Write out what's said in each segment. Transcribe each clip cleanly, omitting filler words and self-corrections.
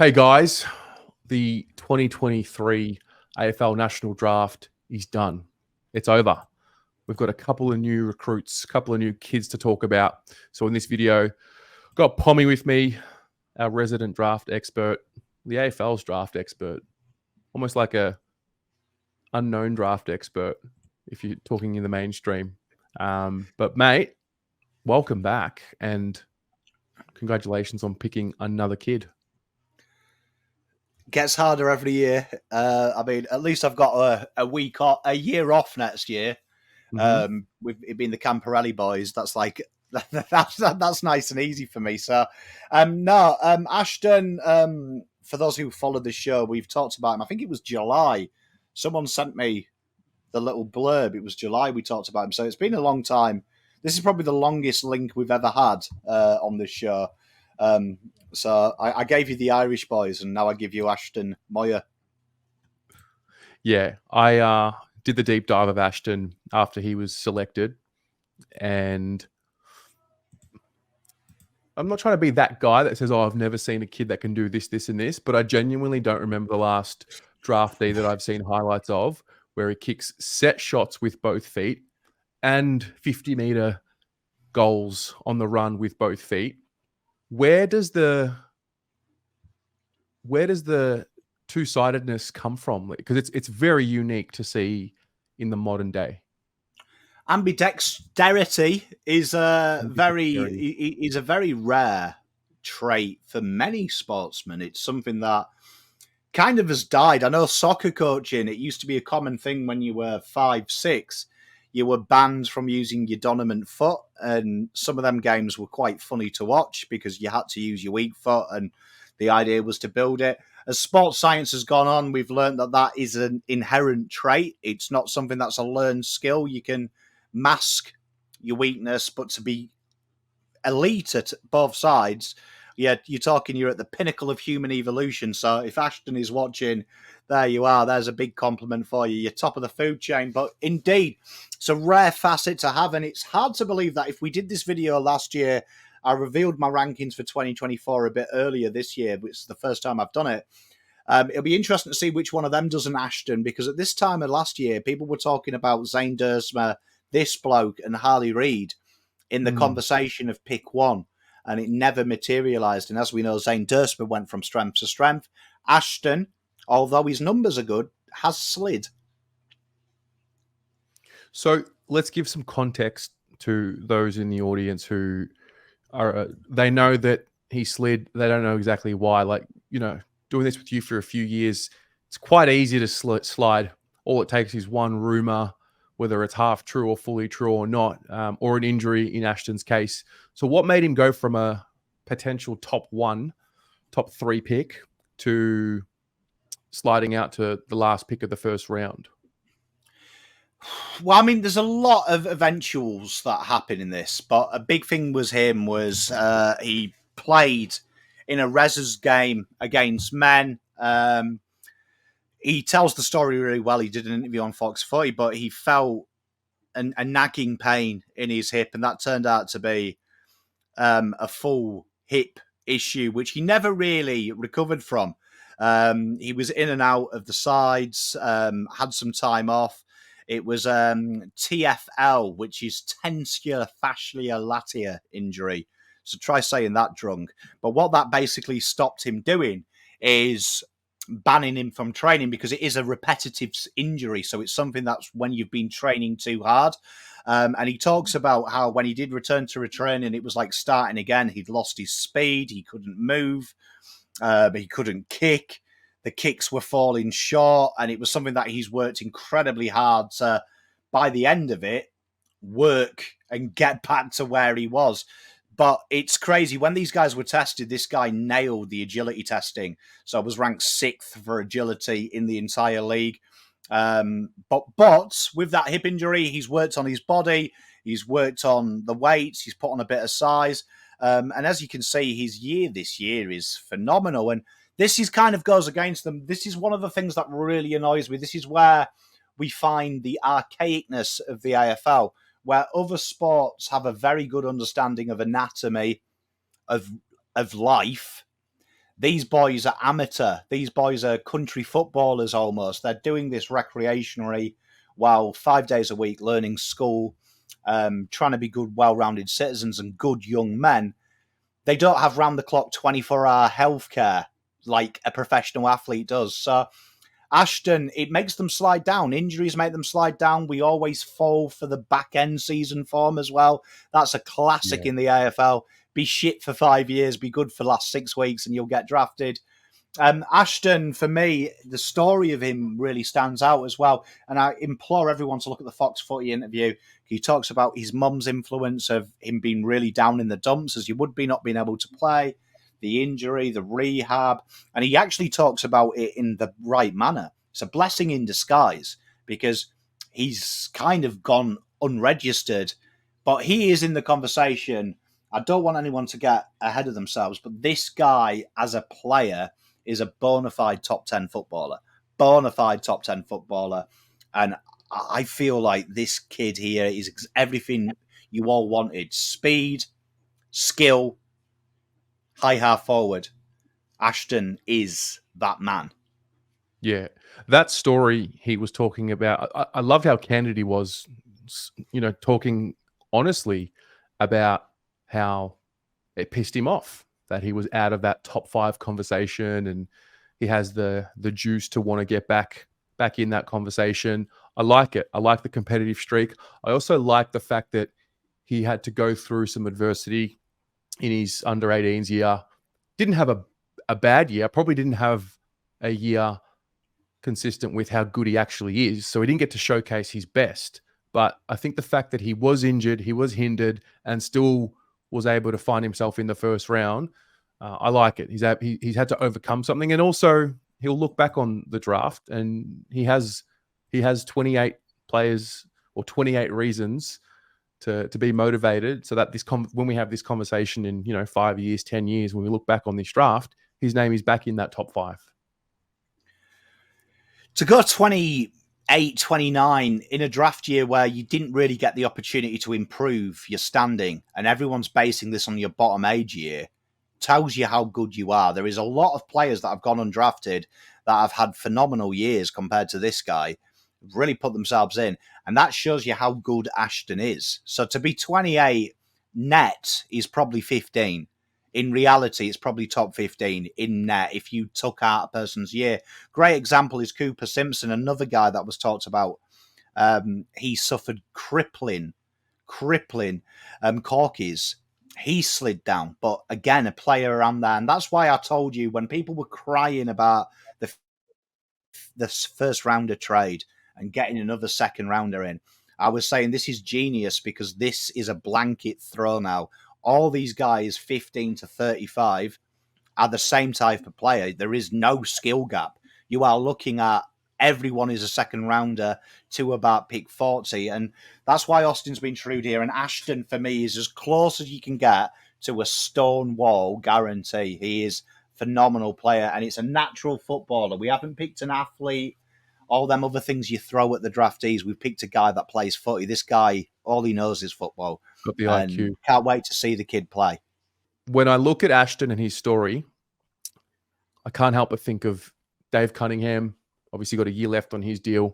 Hey guys, the 2023 AFL National Draft is done. It's over. We've got a couple of new recruits, a couple of new kids to talk about. So in this video, got Pommy with me, our resident draft expert, the AFL's draft expert, almost like a unknown draft expert if you're talking in the mainstream. But mate, welcome back and congratulations on picking another kid. Gets harder every year. I mean, at least I've got a week off, a year off next year. With it being the Camporelli boys, that's like that's nice and easy for me. So, Ashton. For those who follow the show, we've talked about him. I think it was July. Someone sent me the little blurb. It was July we talked about him. So it's been a long time. This is probably the longest link we've ever had on this show. So I gave you the Irish boys, and now I give you Ashton Moyer. Yeah, I did the deep dive of Ashton after he was selected, and I'm not trying to be that guy that says, "Oh, I've never seen a kid that can do this, this, and this," but I genuinely don't remember the last draftee that I've seen highlights of where he kicks set shots with both feet and 50-meter goals on the run with both feet. Where does the two-sidedness come from? Because it's very unique to see in the modern day. Ambidexterity is a very rare trait for many sportsmen. It's something that kind of has died. I know soccer coaching, it used to be a common thing when you were 5, 6. You were banned from using your dominant foot, and some of them games were quite funny to watch because you had to use your weak foot, and the idea was to build it. As sports science has gone on, we've learned that is an inherent trait. It's not something that's a learned skill. You can mask your weakness, but to be elite at both sides, yeah, you're at the pinnacle of human evolution. So if Ashton is watching, there you are. There's a big compliment for you. You're top of the food chain. But indeed, it's a rare facet to have, and it's hard to believe that if we did this video last year, I revealed my rankings for 2024 a bit earlier this year, which is the first time I've done it. It'll be interesting to see which one of them does an Ashton, because at this time of last year, people were talking about Zane Dersma, this bloke, and Harley Reid in the conversation of pick one, and it never materialised. And as we know, Zane Dersma went from strength to strength. Ashton, although his numbers are good, has slid. So let's give some context to those in the audience who are, they know that he slid. They don't know exactly why. Like, doing this with you for a few years, it's quite easy to slide. All it takes is one rumor, whether it's half true or fully true or not, or an injury in Ashton's case. So what made him go from a potential top 3 pick to sliding out to the last pick of the first round? Well, I mean, there's a lot of eventuals that happen in this, but a big thing was he played in a Reserves game against men. He tells the story really well. He did an interview on Fox 40, but he felt a nagging pain in his hip, and that turned out to be a full hip issue, which he never really recovered from. He was in and out of the sides, had some time off. It was TFL, which is tensioner fasciae latae injury. So try saying that drunk. But what that basically stopped him doing is banning him from training, because it is a repetitive injury. So it's something that's when you've been training too hard. And he talks about how when he did return to retraining, it was like starting again. He'd lost his speed. He couldn't move. He couldn't kick. The kicks were falling short. And it was something that he's worked incredibly hard to, by the end of it, work and get back to where he was. But it's crazy. When these guys were tested, this guy nailed the agility testing. So I was ranked 6th for agility in the entire league. But with that hip injury, he's worked on his body. He's worked on the weights. He's put on a bit of size. And as you can see, his year this year is phenomenal. And this is kind of goes against them. This is one of the things that really annoys me. This is where we find the archaicness of the AFL. Where other sports have a very good understanding of anatomy, of life, these boys are amateur. These boys are country footballers almost. They're doing this recreationally while 5 days a week learning school, trying to be good, well-rounded citizens and good young men. They don't have round-the-clock 24-hour healthcare like a professional athlete does. So Ashton, it makes them slide down. Injuries make them slide down. We always fall for the back-end season form as well. That's a classic in the AFL. Be shit for 5 years, be good for the last 6 weeks, and you'll get drafted. Ashton, for me, the story of him really stands out as well. And I implore everyone to look at the Fox Footy interview. He talks about his mum's influence of him being really down in the dumps as he would be not being able to play, the injury, the rehab. And he actually talks about it in the right manner. It's a blessing in disguise because he's kind of gone unregistered, but he is in the conversation. I don't want anyone to get ahead of themselves, but this guy as a player is a bona fide top 10 footballer. Bona fide top 10 footballer. And I feel like this kid here is everything you all wanted. Speed, skill, high half forward. Ashton is that man. Yeah. That story he was talking about, I love how candid he was, talking honestly about how it pissed him off that he was out of that top 5 conversation, and he has the juice to want to get back in that conversation. I like it. I like the competitive streak. I also like the fact that he had to go through some adversity in his under 18s year. Didn't have a bad year, probably didn't have a year consistent with how good he actually is. So he didn't get to showcase his best. But I think the fact that he was injured, he was hindered, and still was able to find himself in the first round, I like it. He's had to overcome something, and also he'll look back on the draft, and he has 28 players or 28 reasons to be motivated, so that when we have this conversation in 5 years, 10 years, when we look back on this draft, his name is back in that top 5. To go 28, 29 in a draft year where you didn't really get the opportunity to improve your standing, and everyone's basing this on your bottom age year, tells you how good you are. There is a lot of players that have gone undrafted that have had phenomenal years compared to this guy, really put themselves in, and that shows you how good Ashton is. So to be 28 net is probably 15. In reality, it's probably top 15 in net if you took out a person's year. Great example is Cooper Simpson, another guy that was talked about. He suffered crippling corkies. He slid down, but again, a player around there. And that's why I told you when people were crying about the first rounder trade and getting another second rounder in, I was saying this is genius because this is a blanket throw now. All these guys, 15 to 35, are the same type of player. There is no skill gap. You are looking at everyone is a second rounder to about pick 40. And that's why Austin's been shrewd here. And Ashton, for me, is as close as you can get to a stone wall guarantee. He is a phenomenal player, and it's a natural footballer. We haven't picked an athlete, all them other things you throw at the draftees. We've picked a guy that plays footy. This guy, all he knows is football. Got the IQ. Can't wait to see the kid play. When I look at Ashton and his story, I can't help but think of Dave Cunningham. Obviously got a year left on his deal.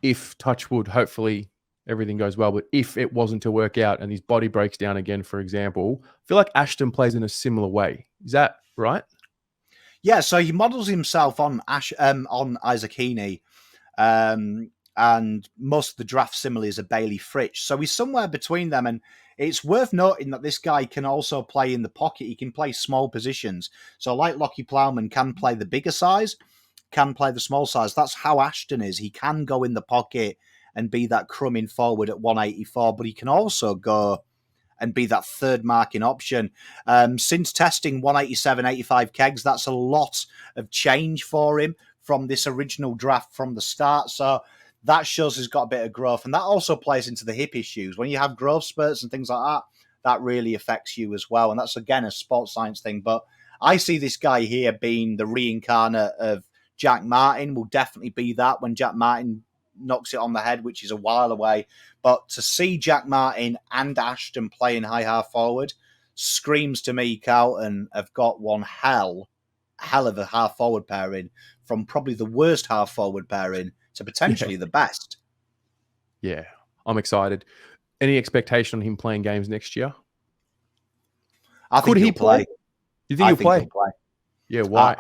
If, touchwood, hopefully everything goes well, but if it wasn't to work out and his body breaks down again, for example, I feel like Ashton plays in a similar way. Is that right? Yeah, so he models himself on Isaac Heaney, and most of the draft similes are Bailey Fritsch. So he's somewhere between them, and it's worth noting that this guy can also play in the pocket. He can play small positions. So like Lockie Plowman can play the bigger size, can play the small size. That's how Ashton is. He can go in the pocket and be that crumbing forward at 184, but he can also go and be that third marking option. Since testing 187, 85 kegs, that's a lot of change for him from this original draft from the start. So that shows he's got a bit of growth. And that also plays into the hip issues. When you have growth spurts and things like that, that really affects you as well. And that's, again, a sports science thing. But I see this guy here being the reincarnate of Jack Martin. Will definitely be that when Jack Martin knocks it on the head, which is a while away. But to see Jack Martin and Ashton playing high half forward screams to me Carlton have got one hell hell of a half forward pairing, from probably the worst half forward pairing to potentially the best. Yeah, I'm excited. Any expectation on him playing games next year? I Could think he he'll play? play. You think I he'll think play? he'll play. Yeah, why?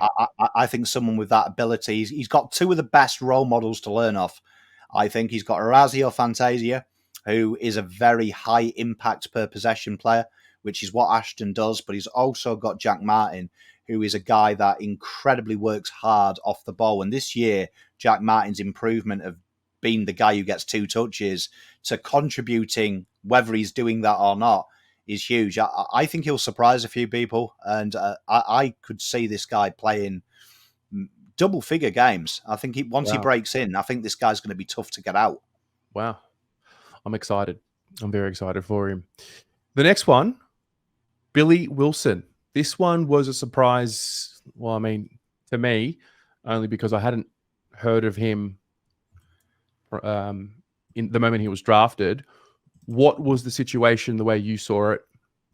I think someone with that ability, he's got two of the best role models to learn off. I think he's got Orazio Fantasia, who is a very high impact per possession player, which is what Ashton does. But he's also got Jack Martin, who is a guy that incredibly works hard off the ball. And this year, Jack Martin's improvement of being the guy who gets 2 touches to contributing, whether he's doing that or not, is huge. I think he'll surprise a few people, and I could see this guy playing double-figure games. I think once he breaks in, I think this guy's going to be tough to get out. Wow. I'm excited. I'm very excited for him. The next one, Billy Wilson. This one was a surprise, well, I mean, to me, only because I hadn't heard of him in the moment he was drafted. What was the situation, the way you saw it,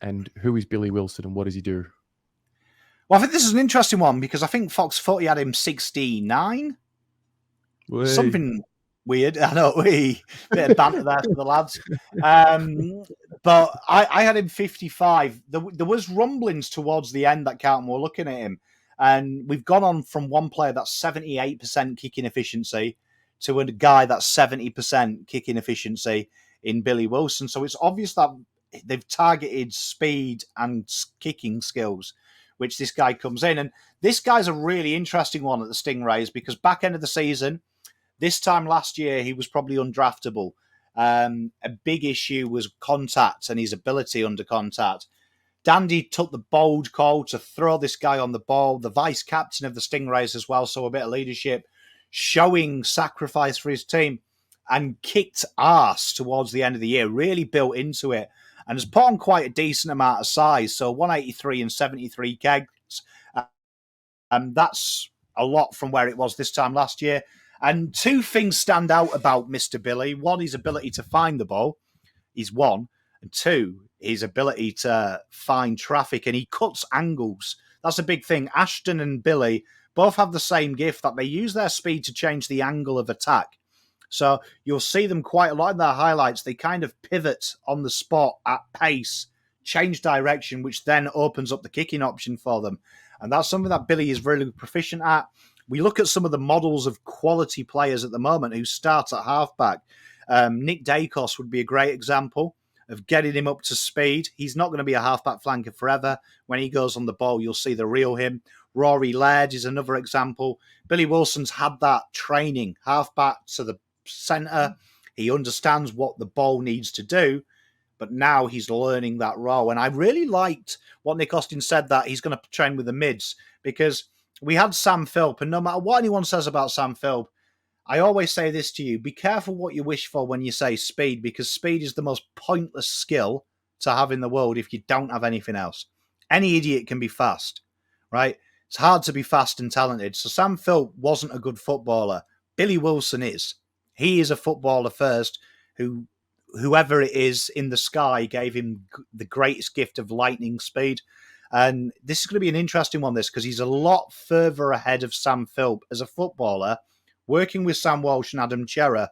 and who is Billy Wilson and what does he do? Well, I think this is an interesting one because I think Fox Footy had him 69. Something weird. I know, bit of banter there for the lads. But I had him 55. There was rumblings towards the end that Carlton were looking at him. And we've gone on from one player that's 78% kicking efficiency to a guy that's 70% kicking efficiency in Billy Wilson. So it's obvious that they've targeted speed and kicking skills, which this guy comes in. And this guy's a really interesting one at the Stingrays because back end of the season, this time last year, he was probably undraftable. A big issue was contact and his ability under contact. Dandy took the bold call to throw this guy on the ball, the vice captain of the Stingrays as well, so a bit of leadership, showing sacrifice for his team, and kicked arse towards the end of the year, really built into it, and has put on quite a decent amount of size, so 183 and 73 kegs. That's a lot from where it was this time last year. And two things stand out about Mr. Billy. One, his ability to find the ball. He's one. And two, his ability to find traffic. And he cuts angles. That's a big thing. Ashton and Billy both have the same gift that they use their speed to change the angle of attack. So you'll see them quite a lot in their highlights. They kind of pivot on the spot at pace, change direction, which then opens up the kicking option for them. And that's something that Billy is really proficient at. We look at some of the models of quality players at the moment who start at halfback. Nick Dacos would be a great example of getting him up to speed. He's not going to be a halfback flanker forever. When he goes on the ball, you'll see the real him. Rory Laird is another example. Billy Wilson's had that training, halfback to the centre. He understands what the ball needs to do, but now he's learning that role. And I really liked what Nick Austin said, that he's going to train with the mids, because we had Sam Philp, and no matter what anyone says about Sam Philp, I always say this to you: be careful what you wish for when you say speed, because speed is the most pointless skill to have in the world if you don't have anything else. Any idiot can be fast, right? It's hard to be fast and talented. So Sam Philp wasn't a good footballer. Billy Wilson is. He is a footballer first, whoever it is in the sky gave him the greatest gift of lightning speed. And this is going to be an interesting one, this, because he's a lot further ahead of Sam Philp as a footballer, working with Sam Walsh and Adam Chera.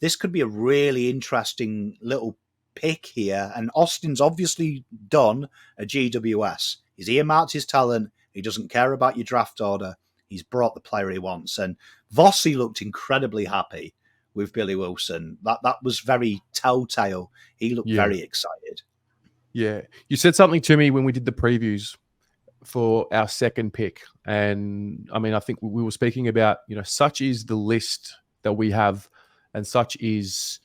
This could be a really interesting little pick here. And Austin's obviously done a GWS. He's earmarked his talent. He doesn't care about your draft order. He's brought the player he wants. And Vossi looked incredibly happy with Billy Wilson. That was very telltale. He looked very excited. Yeah. You said something to me when we did the previews for our second pick. And I mean, I think we were speaking about, such is the list that we have and such is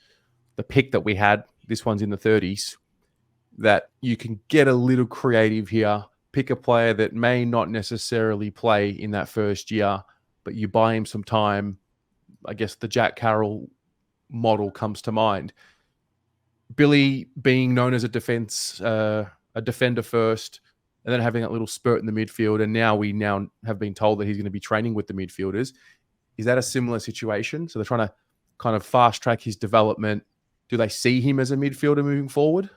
the pick that we had. This one's in the 30s, that you can get a little creative here, pick a player that may not necessarily play in that first year, but you buy him some time. I guess the Jack Carroll model comes to mind. Billy being known as a defender first, and then having that little spurt in the midfield, and now we have been told that he's going to be training with the midfielders. Is that a similar situation? So they're trying to kind of fast track his development. Do they see him as a midfielder moving forward?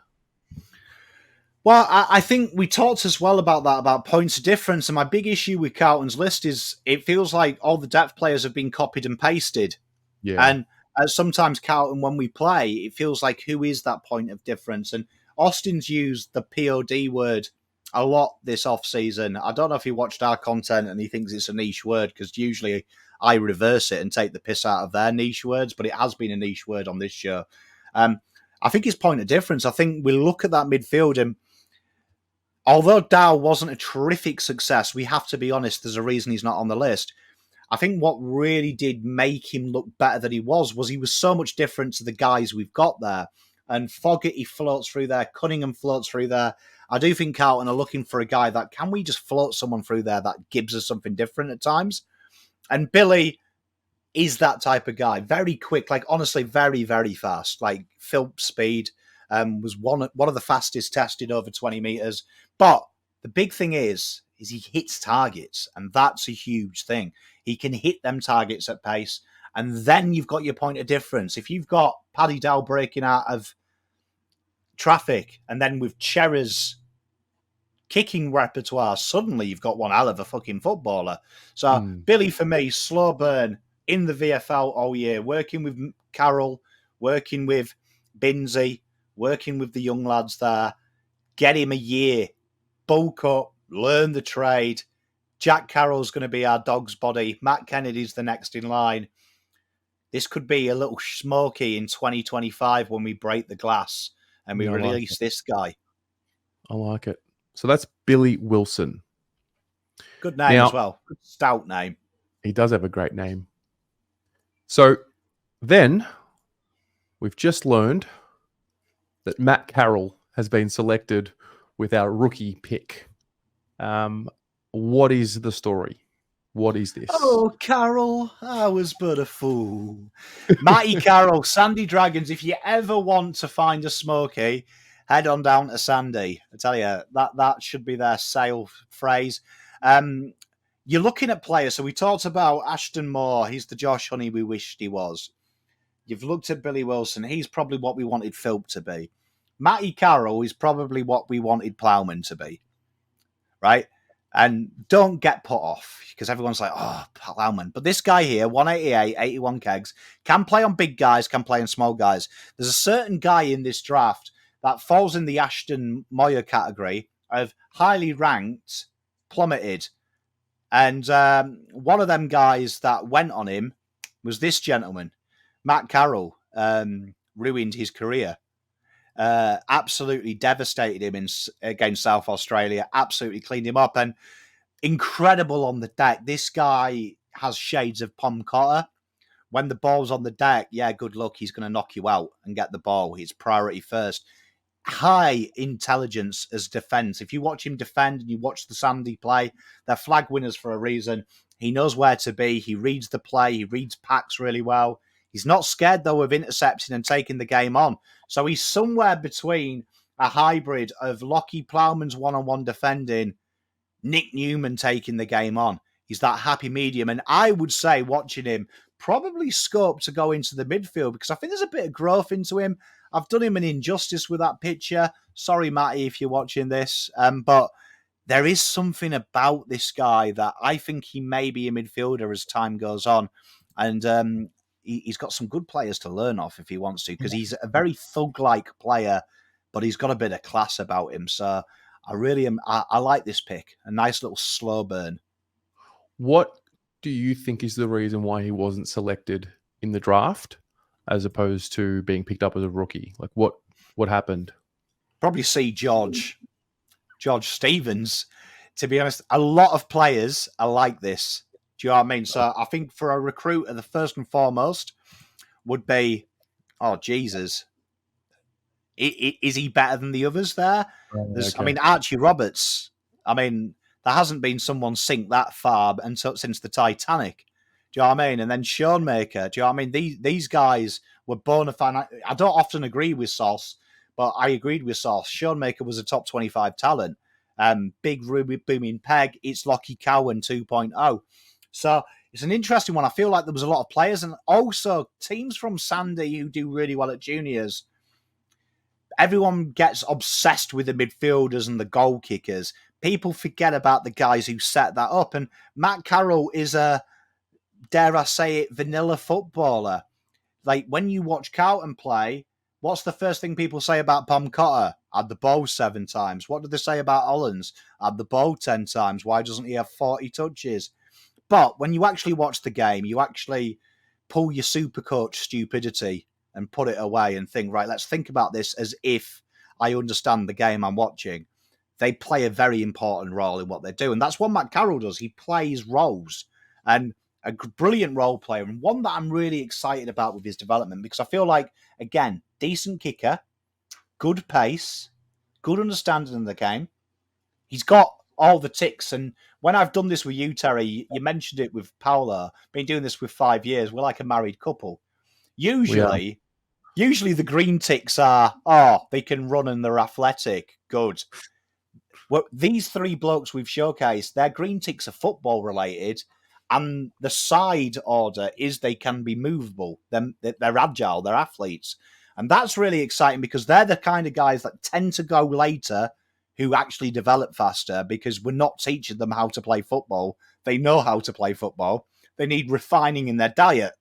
Well, I think we talked as well about that, about points of difference. And my big issue with Carlton's list is it feels like all the depth players have been copied and pasted. Yeah. And sometimes Carlton, when we play, it feels like who is that point of difference? And Austin's used the POD word a lot this off season. I don't know if he watched our content and he thinks it's a niche word, because usually I reverse it and take the piss out of their niche words, but it has been a niche word on this show. I think it's point of difference. I think we look at that midfield, and although Dow wasn't a terrific success, we have to be honest, there's a reason he's not on the list. I think what really did make him look better than he was he was so much different to the guys we've got there. And Fogarty floats through there, Cunningham floats through there. I do think Carlton are looking for a guy that, can we just float someone through there that gives us something different at times? And Billy is that type of guy. Very quick, like honestly, very, very fast. Like Philp speed, was one of the fastest tested over 20 meters. But the big thing is he hits targets, and that's a huge thing. He can hit them targets at pace, and then you've got your point of difference. If you've got Paddy Dow breaking out of traffic, and then with Cherry's kicking repertoire, suddenly you've got one hell of a fucking footballer. So Billy, for me, slow burn in the VFL all year, working with Carroll, working with Binsey, working with the young lads there. Get him a year, bulk up, learn the trade. Jack Carroll's going to be our dog's body. Matt Kennedy's the next in line. This could be a little smoky in 2025 when we break the glass and we release this guy. I like it. So that's Billy Wilson. Good name as well. Good stout name. He does have a great name. So then we've just learned that Matt Carroll has been selected with our rookie pick. What is the story? What is this? Oh, Carroll, I was but a fool. Matty Carroll, Sandy Dragons. If you ever want to find a smoky, head on down to Sandy. I tell you, that should be their sale phrase. You're looking at players. So we talked about Ashton Moore. He's the Josh Honey we wished he was. You've looked at Billy Wilson. He's probably what we wanted Philp to be. Matty Carroll is probably what we wanted Plowman to be. Right? And don't get put off, because everyone's like, oh, Plowman. But this guy here, 188, 81 kegs, can play on big guys, can play on small guys. There's a certain guy in this draft that falls in the Ashton Moyer category of highly ranked, plummeted. And one of them guys that went on him was this gentleman, Matt Carroll, ruined his career. Absolutely devastated him against South Australia, absolutely cleaned him up, and incredible on the deck. This guy has shades of Pom Cotter. When the ball's on the deck, yeah, good luck, he's going to knock you out and get the ball. His priority first. High intelligence as defence. If you watch him defend and you watch the Sandy play, they're flag winners for a reason. He knows where to be. He reads the play. He reads packs really well. He's not scared, though, of intercepting and taking the game on. So he's somewhere between a hybrid of Lockie Plowman's one-on-one defending, Nick Newman taking the game on. He's that happy medium. And I would say, watching him, probably scope to go into the midfield, because I think there's a bit of growth into him. I've done him an injustice with that picture. Sorry, Matty, if you're watching this. But there is something about this guy that I think he may be a midfielder as time goes on. And he's got some good players to learn off if he wants to, because he's a very thug-like player, but he's got a bit of class about him. So I really am. I like this pick. A nice little slow burn. What do you think is the reason why he wasn't selected in the draft as opposed to being picked up as a rookie? Like what happened? Probably see George Stevens. To be honest, a lot of players are like this. Do you know what I mean? So I think for a recruiter, the first and foremost would be, oh, Jesus. Is he better than the others there? Okay. I mean, Archie Roberts, there hasn't been someone sink that far since the Titanic. Do you know what I mean? And then Schoenmaker, do you know what I mean? These guys were bona fide. I don't often agree with Sauce, but I agreed with Sauce. Schoenmaker was a top 25 talent. Big Ruby Booming Peg. It's Lockie Cowan 2.0. So it's an interesting one. I feel like there was a lot of players and also teams from Sandy who do really well at juniors. everyone gets obsessed with the midfielders and the goal kickers. People forget about the guys who set that up. And Matt Carroll is a, dare I say it, vanilla footballer. Like, when you watch Carlton play, what's the first thing people say about Pom Cotter? Had the ball 7 times. What do they say about Hollins? Had the ball 10 times. Why doesn't he have 40 touches? But when you actually watch the game, you actually pull your super coach stupidity and put it away and think, right, let's think about this as if I understand the game I'm watching. They play a very important role in what they do. And that's what Matt Carroll does. He plays roles. And a brilliant role player, and one that I'm really excited about with his development, because I feel like, again, decent kicker, good pace, good understanding of the game. He's got all the ticks. And when I've done this with you, Terry, you mentioned it with Paolo, been doing this with 5 years. We're like a married couple. Usually the green ticks are, they can run and they're athletic. Good. Well, these 3 blokes we've showcased, their green ticks are football related. And the side order is they can be movable. They're agile. They're athletes. And that's really exciting because they're the kind of guys that tend to go later who actually develop faster because we're not teaching them how to play football. They know how to play football. They need refining in their diet.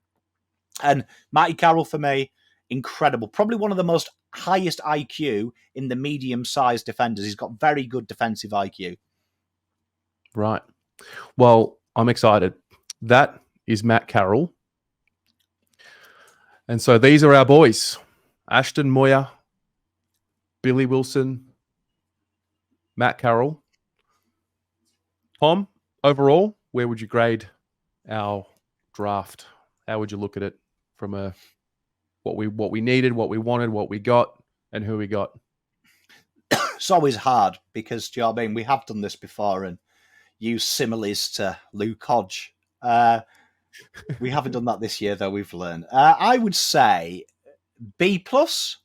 And Matty Carroll, for me, incredible. Probably one of the most highest IQ in the medium-sized defenders. He's got very good defensive IQ. Right. Well, I'm excited. That is Matt Carroll. And so these are our boys. Ashton Moyer, Billy Wilson, Matt Carroll. Tom, overall, where would you grade our draft? How would you look at it from a what we needed, what we wanted, what we got, and who we got? It's always hard because, do you know what I mean? We have done this before and used similes to Luke Hodge. We haven't done that this year, though. We've learned. I would say B+. It's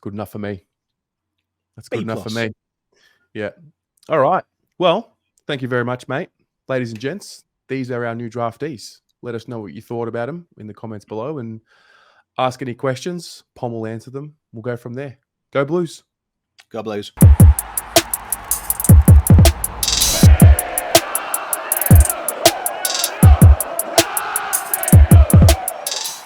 good enough for me. That's good enough for me. Yeah. All right. Well, thank you very much, mate. Ladies and gents, these are our new draftees. Let us know what you thought about them in the comments below and ask any questions. Pom will answer them. We'll go from there. Go Blues. Go Blues.